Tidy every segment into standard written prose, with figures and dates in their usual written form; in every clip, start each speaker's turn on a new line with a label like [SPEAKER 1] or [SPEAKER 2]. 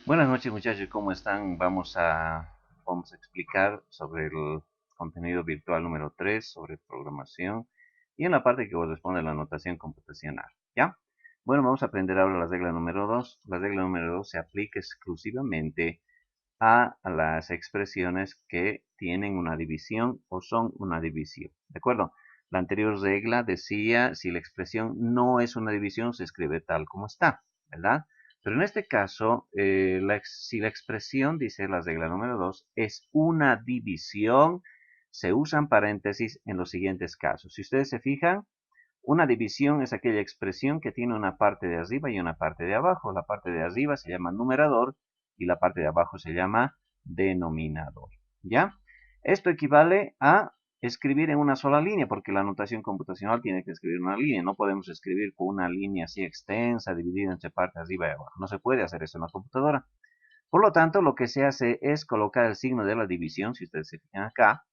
[SPEAKER 1] Buenas noches muchachos, ¿cómo están? Vamos a explicar sobre el contenido virtual número 3 sobre programación y en la parte que corresponde a la notación computacional, ¿ya? Bueno, vamos a aprender ahora la regla número 2. La regla número 2 se aplica exclusivamente a las expresiones que tienen una división o son una división, ¿de acuerdo? La anterior regla decía si la expresión no es una división se escribe tal como está, ¿verdad? Pero en este caso, si la expresión, dice la regla número 2, es una división, se usan paréntesis en los siguientes casos. Si ustedes se fijan, una división es aquella expresión que tiene una parte de arriba y una parte de abajo. La parte de arriba se llama numerador y la parte de abajo se llama denominador. ¿Ya? Esto equivale a escribir en una sola línea, porque la notación computacional tiene que escribir una línea. No podemos escribir con una línea así extensa, dividida entre partes arriba y abajo. No se puede hacer eso en la computadora. Por lo tanto, lo que se hace es colocar el signo de la división, si ustedes se fijan acá,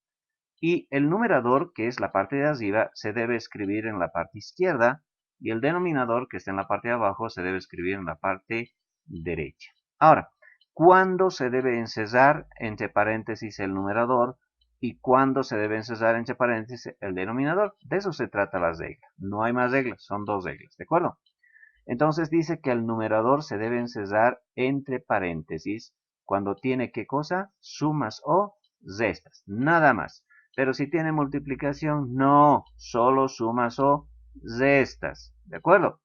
[SPEAKER 1] y el numerador, que es la parte de arriba, se debe escribir en la parte izquierda y el denominador, que está en la parte de abajo, se debe escribir en la parte derecha. Ahora, ¿cuándo se debe encerrar entre paréntesis el numerador y cuándo se debe encerrar entre paréntesis el denominador? De eso se trata la regla. No hay más reglas, son dos reglas, ¿de acuerdo? Entonces dice que el numerador se debe encerrar entre paréntesis cuando tiene ¿qué cosa? Sumas o restas, nada más. Pero si tiene multiplicación, no, solo sumas o restas, ¿de acuerdo?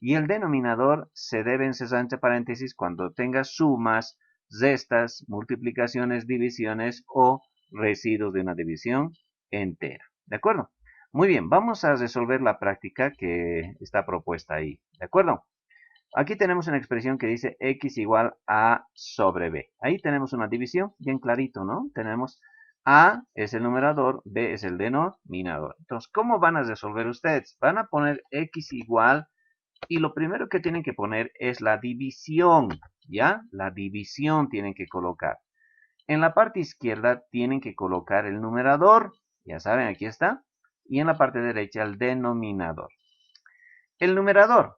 [SPEAKER 1] Y el denominador se debe encerrar entre paréntesis cuando tenga sumas, restas, multiplicaciones, divisiones o residuos de una división entera, ¿de acuerdo? Muy bien, vamos a resolver la práctica que está propuesta ahí, ¿de acuerdo? Aquí tenemos una expresión que dice x igual a sobre b. Ahí tenemos una división, bien clarito, ¿no? Tenemos a es el numerador, b es el denominador. Entonces, ¿cómo van a resolver ustedes? Van a poner x igual y lo primero que tienen que poner es la división, ¿ya? La división tienen que colocar. En la parte izquierda tienen que colocar el numerador, ya saben, aquí está. Y en la parte derecha el denominador. El numerador.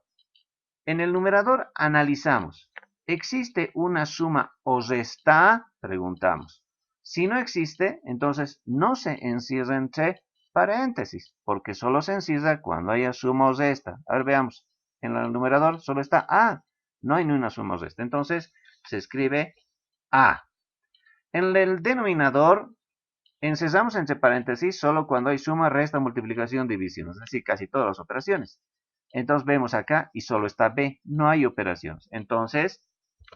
[SPEAKER 1] En el numerador analizamos. ¿Existe una suma o resta? Preguntamos. Si no existe, entonces no se encierra entre paréntesis, porque solo se encierra cuando haya suma o resta. A ver, veamos. En el numerador solo está A. No hay ni una suma o resta. Entonces se escribe A. En el denominador encerramos entre paréntesis solo cuando hay suma, resta, multiplicación, división, es decir, casi todas las operaciones. Entonces vemos acá y solo está B, no hay operaciones. Entonces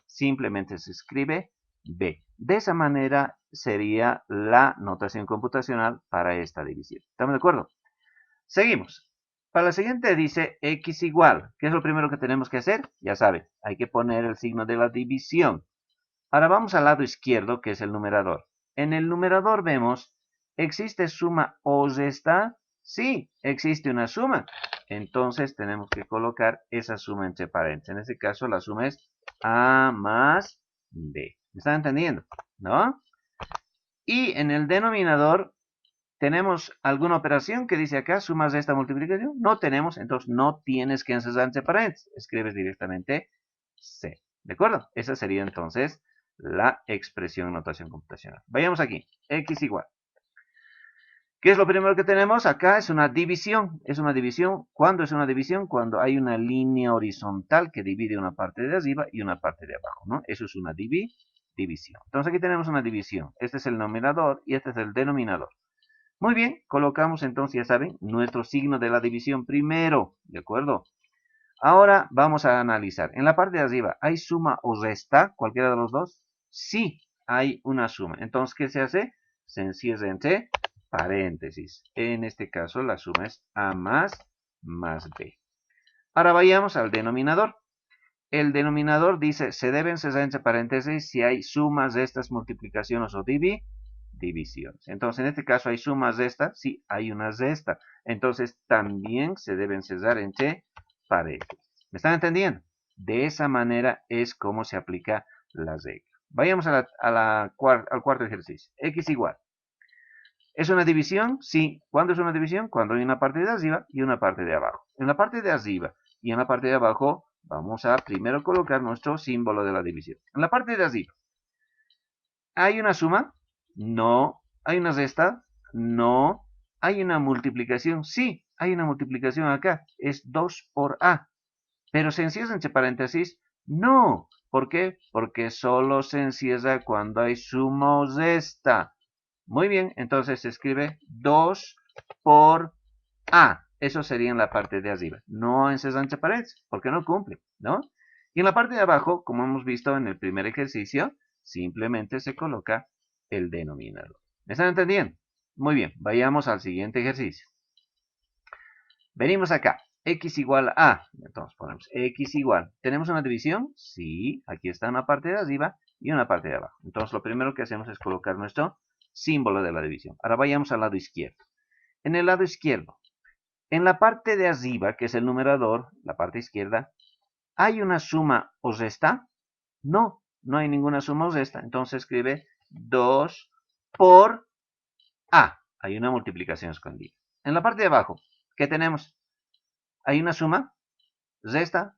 [SPEAKER 1] simplemente se escribe B. De esa manera sería la notación computacional para esta división. ¿Estamos de acuerdo? Seguimos. Para la siguiente dice x igual. ¿Qué es lo primero que tenemos que hacer? Ya saben, hay que poner el signo de la división. Ahora vamos al lado izquierdo, que es el numerador. En el numerador vemos, ¿existe suma o resta? Sí, existe una suma. Entonces tenemos que colocar esa suma entre paréntesis. En este caso la suma es A más B. ¿Me están entendiendo? ¿No? Y en el denominador, ¿tenemos alguna operación que dice acá, sumas de esta multiplicación? No tenemos, entonces no tienes que encerrar entre paréntesis. Escribes directamente C. ¿De acuerdo? Esa sería entonces la expresión en notación computacional. Vayamos aquí. X igual. ¿Qué es lo primero que tenemos? Acá es una división. Es una división. ¿Cuándo es una división? Cuando hay una línea horizontal que divide una parte de arriba y una parte de abajo, ¿no? Eso es una división. Entonces aquí tenemos una división. Este es el numerador y este es el denominador. Muy bien, colocamos entonces, ya saben, nuestro signo de la división primero, ¿de acuerdo? Ahora vamos a analizar. En la parte de arriba, ¿hay suma o resta? ¿Cualquiera de los dos? Sí, hay una suma. Entonces, ¿qué se hace? Se encierra entre paréntesis. En este caso, la suma es A más B. Ahora vayamos al denominador. El denominador dice, se deben cerrar entre paréntesis si hay sumas, restas, multiplicaciones o divisiones. Entonces, en este caso, ¿hay sumas, restas? Sí, hay una resta. Entonces, también se deben cerrar entre paréntesis. ¿Me están entendiendo? De esa manera es como se aplica la regla. Vayamos al cuarto ejercicio. X igual. ¿Es una división? Sí. ¿Cuándo es una división? Cuando hay una parte de arriba y una parte de abajo. En la parte de arriba y en la parte de abajo vamos a primero colocar nuestro símbolo de la división. En la parte de arriba, ¿hay una suma? No. ¿Hay una resta? No. ¿Hay una multiplicación? Sí, hay una multiplicación acá. Es 2 por A. ¿Pero se encierra entre paréntesis? No. ¿Por qué? Porque solo se encierra cuando hay suma o resta. Muy bien, entonces se escribe 2 por A. Eso sería en la parte de arriba. No encierra entre paréntesis, porque no cumple, ¿no? Y en la parte de abajo, como hemos visto en el primer ejercicio, simplemente se coloca el denominador. ¿Me están entendiendo? Muy bien, vayamos al siguiente ejercicio. Venimos acá, x igual a, entonces ponemos x igual, ¿tenemos una división? Sí, aquí está una parte de arriba y una parte de abajo. Entonces lo primero que hacemos es colocar nuestro símbolo de la división. Ahora vayamos al lado izquierdo. En el lado izquierdo, en la parte de arriba, que es el numerador, la parte izquierda, ¿hay una suma o resta? No, no hay ninguna suma o resta. Entonces escribe 2 por A. Hay una multiplicación escondida. En la parte de abajo, ¿qué tenemos? ¿Hay una suma? ¿Resta?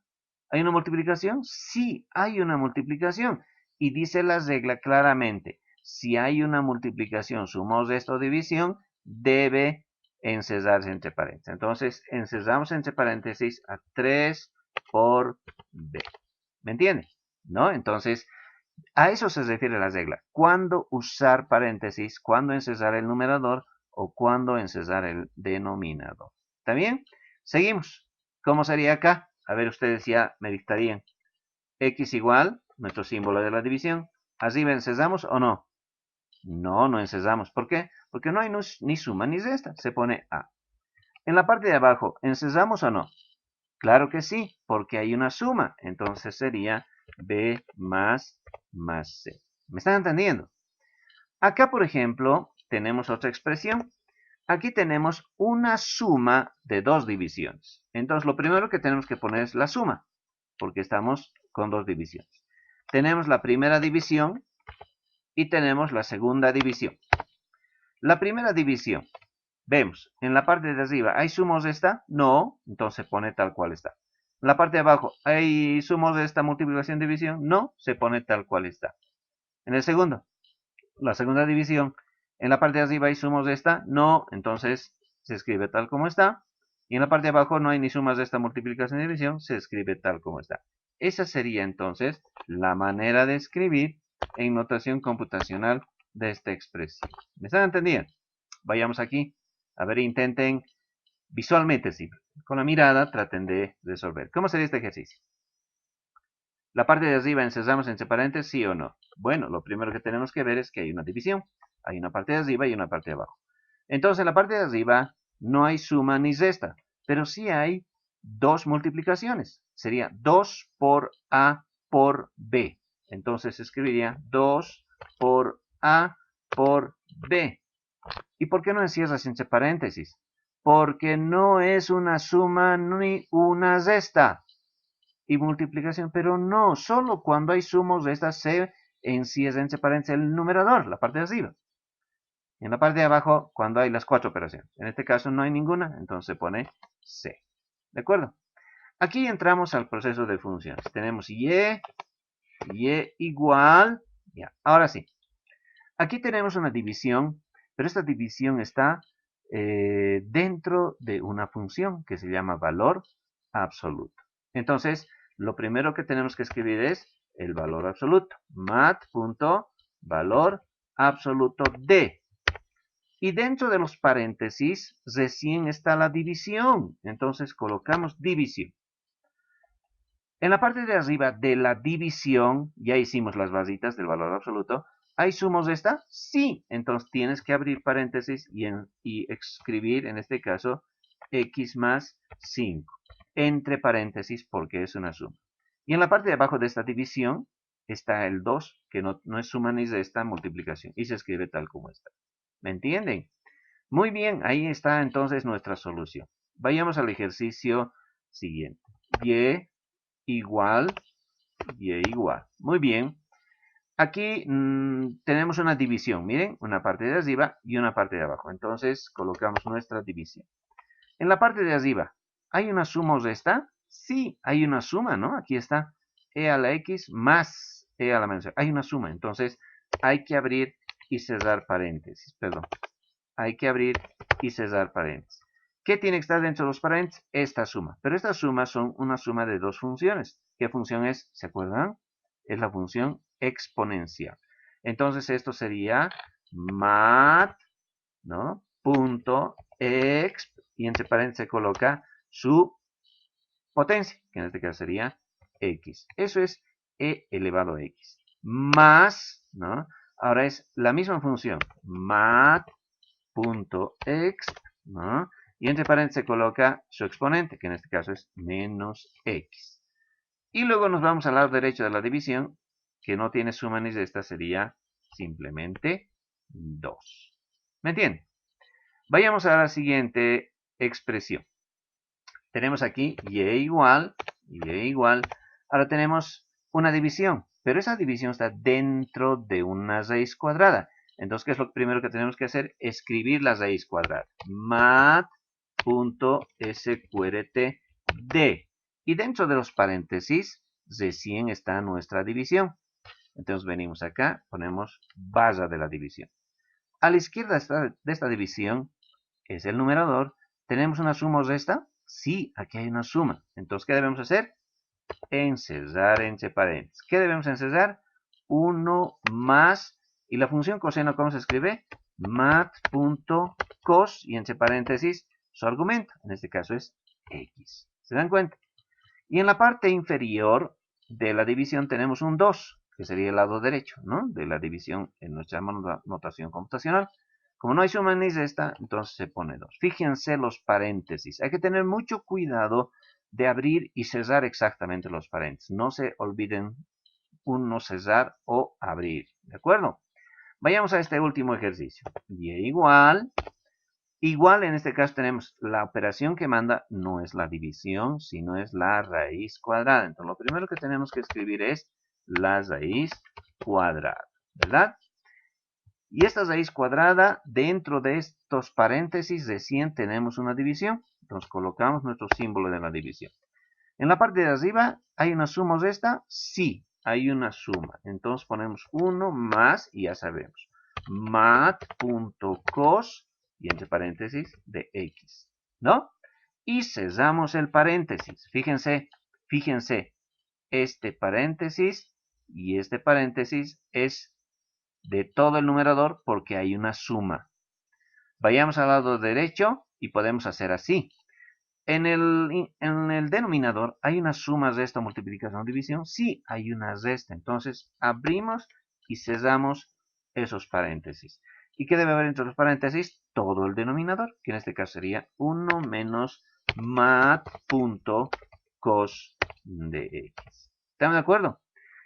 [SPEAKER 1] ¿Hay una multiplicación? Sí, hay una multiplicación. Y dice la regla claramente, si hay una multiplicación, suma o resta o división, debe encerrarse entre paréntesis. Entonces, encerramos entre paréntesis a 3 por B. ¿Me entiende? ¿No? Entonces, a eso se refiere la regla. ¿Cuándo usar paréntesis? ¿Cuándo encerrar el numerador? ¿O cuándo encerrar el denominador? ¿Está bien? Seguimos. ¿Cómo sería acá? A ver, ustedes ya me dictarían. X igual, nuestro símbolo de la división. ¿Arriba encerramos o no? No, no encerramos. ¿Por qué? Porque no hay ni suma ni resta. Se pone A. En la parte de abajo, ¿encerramos o no? Claro que sí, porque hay una suma. Entonces sería B más C. ¿Me están entendiendo? Acá, por ejemplo, tenemos otra expresión. Aquí tenemos una suma de dos divisiones. Entonces, lo primero que tenemos que poner es la suma, porque estamos con dos divisiones. Tenemos la primera división y tenemos la segunda división. La primera división, vemos, en la parte de arriba, ¿hay sumos de esta? No, entonces se pone tal cual está. En la parte de abajo, ¿hay sumos de esta multiplicación división? No, se pone tal cual está. En el segundo, la segunda división, en la parte de arriba hay sumos de esta, no, entonces se escribe tal como está. Y en la parte de abajo no hay ni sumas de esta multiplicación y división, se escribe tal como está. Esa sería entonces la manera de escribir en notación computacional de esta expresión. ¿Me están entendiendo? Vayamos aquí. A ver, intenten visualmente, sí. Con la mirada traten de resolver. ¿Cómo sería este ejercicio? La parte de arriba encerramos entre paréntesis, sí o no. Bueno, lo primero que tenemos que ver es que hay una división. Hay una parte de arriba y una parte de abajo. Entonces, en la parte de arriba no hay suma ni resta, pero sí hay dos multiplicaciones. Sería 2 por A por B. Entonces escribiría 2 por A por B. ¿Y por qué no encierras entre paréntesis? Porque no es una suma ni una resta y multiplicación, pero no, solo cuando hay sumos de estas se encierra entre paréntesis el numerador, la parte de arriba. En la parte de abajo, cuando hay las cuatro operaciones. En este caso no hay ninguna, entonces se pone C. ¿De acuerdo? Aquí entramos al proceso de funciones. Tenemos y igual, ya, ahora sí. Aquí tenemos una división, pero esta división está dentro de una función que se llama valor absoluto. Entonces, lo primero que tenemos que escribir es el valor absoluto. mat.valor absoluto de. Y dentro de los paréntesis recién está la división. Entonces colocamos división. En la parte de arriba de la división, ya hicimos las barritas del valor absoluto. ¿Hay sumos de esta? Sí. Entonces tienes que abrir paréntesis y escribir, en este caso, x más 5. Entre paréntesis porque es una suma. Y en la parte de abajo de esta división está el 2, que no es suma ni de esta multiplicación. Y se escribe tal como está. ¿Me entienden? Muy bien, ahí está entonces nuestra solución. Vayamos al ejercicio siguiente. Igual, y igual. Muy bien. Aquí tenemos una división. Miren, una parte de arriba y una parte de abajo. Entonces colocamos nuestra división. En la parte de arriba, ¿hay una suma o resta? Sí, hay una suma, ¿no? Aquí está e a la x más e a la menos. Hay una suma, entonces hay que abrir y cerrar paréntesis. Perdón, hay que abrir y cerrar paréntesis. ¿Qué tiene que estar dentro de los paréntesis? Esta suma. Pero estas sumas son una suma de dos funciones. ¿Qué función es? ¿Se acuerdan? Es la función exponencial. Entonces esto sería mat, ¿no? Punto exp, y entre paréntesis se coloca su potencia, que en este caso sería x. Eso es e elevado a x. Más, ¿no? Ahora es la misma función, mat.exp, ¿no? Y entre paréntesis se coloca su exponente, que en este caso es menos x. Y luego nos vamos al lado derecho de la división, que no tiene suma ni resta, sería simplemente 2. ¿Me entienden? Vayamos a la siguiente expresión. Tenemos aquí y igual. Ahora tenemos una división, pero esa división está dentro de una raíz cuadrada. Entonces, ¿qué es lo primero que tenemos que hacer? Escribir la raíz cuadrada. mat.sqrt_d. Y dentro de los paréntesis, recién está nuestra división. Entonces venimos acá, ponemos barra de la división. A la izquierda de esta división es el numerador. ¿Tenemos una suma o resta? Sí, aquí hay una suma. Entonces, ¿qué debemos hacer? Encerrar entre paréntesis. ¿Qué debemos encerrar? 1 más, y la función coseno, ¿cómo se escribe? mat.cos, y entre paréntesis, su argumento. En este caso es x. ¿Se dan cuenta? Y en la parte inferior de la división tenemos un 2, que sería el lado derecho, ¿no? De la división en nuestra notación computacional. Como no hay suma ni resta, entonces se pone 2. Fíjense los paréntesis. Hay que tener mucho cuidado de abrir y cerrar exactamente los paréntesis. No se olviden uno cerrar o abrir. ¿De acuerdo? Vayamos a este último ejercicio. Y igual en este caso tenemos la operación que manda no es la división, sino es la raíz cuadrada. Entonces lo primero que tenemos que escribir es la raíz cuadrada, ¿verdad? Y esta raíz cuadrada, dentro de estos paréntesis, recién tenemos una división. Entonces colocamos nuestro símbolo de la división. En la parte de arriba, ¿hay una suma o resta? Sí, hay una suma. Entonces ponemos 1 más, y ya sabemos, mat.cos, y entre paréntesis, de x, ¿no? Y cerramos el paréntesis. Fíjense, este paréntesis y este paréntesis es de todo el numerador porque hay una suma. Vayamos al lado derecho y podemos hacer así. En el denominador, ¿hay una suma, resta, multiplicación o división? Sí, hay una resta. Entonces, abrimos y cerramos esos paréntesis. ¿Y qué debe haber entre los paréntesis? Todo el denominador, que en este caso sería 1 menos mat.cos de x. ¿Están de acuerdo?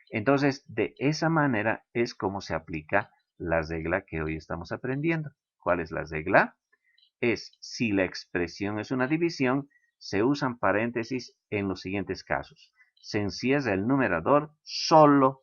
[SPEAKER 1] Entonces, de esa manera es como se aplica la regla que hoy estamos aprendiendo. ¿Cuál es la regla? Es si la expresión es una división, se usan paréntesis en los siguientes casos. Se encierra el numerador solo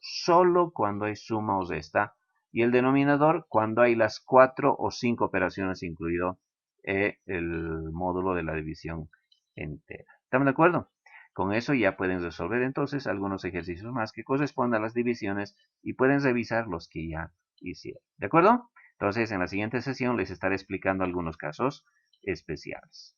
[SPEAKER 1] cuando hay suma o resta, y el denominador cuando hay las 4 o 5 operaciones, incluido el módulo de la división entera. ¿Estamos de acuerdo? Con eso ya pueden resolver entonces algunos ejercicios más que correspondan a las divisiones y pueden revisar los que ya hicieron. ¿De acuerdo? Entonces, en la siguiente sesión les estaré explicando algunos casos especiales.